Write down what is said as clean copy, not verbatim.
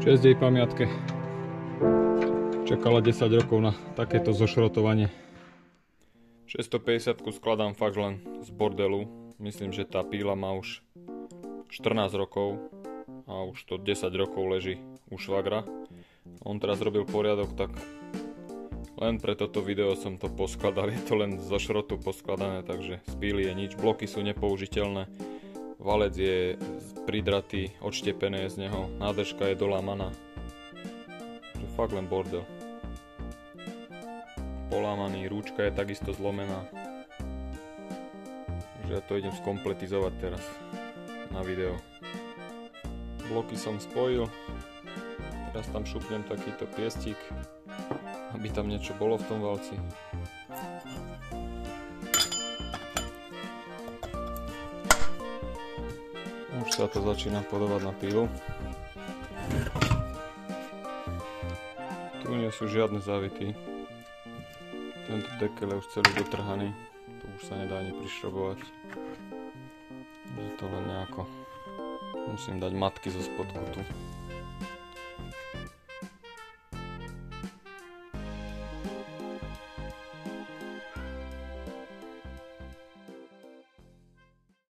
Česť jej pamiatke. Čakala 10 rokov na takéto zošrotovanie. 650 skladám fakt len z bordelu. Myslím, že tá Píla má už 14 rokov a už to 10 rokov leží u švagra. On teraz robil poriadok, tak len pre toto video som to poskladal. Je to len zo šrotu poskladané, takže z Píly je nič. Bloky sú nepoužiteľné. Valec je pridratý, odštepené z neho, nádržka je dolámaná. To fakt len bordel. Polámaný, rúčka je takisto zlomená. Takže ja to idem skompletizovať teraz na video. Bloky som spojil. Teraz tam šupnem takýto piestík, aby tam niečo bolo v tom valci. Už sa to začína podobať na Pílu. Tu nie sú žiadne závity. Tento dekel je už celý dotrhaný. Tu už sa nedá ani prišrobovať. Je to len nejako. Musím dať matky zo spodku tu.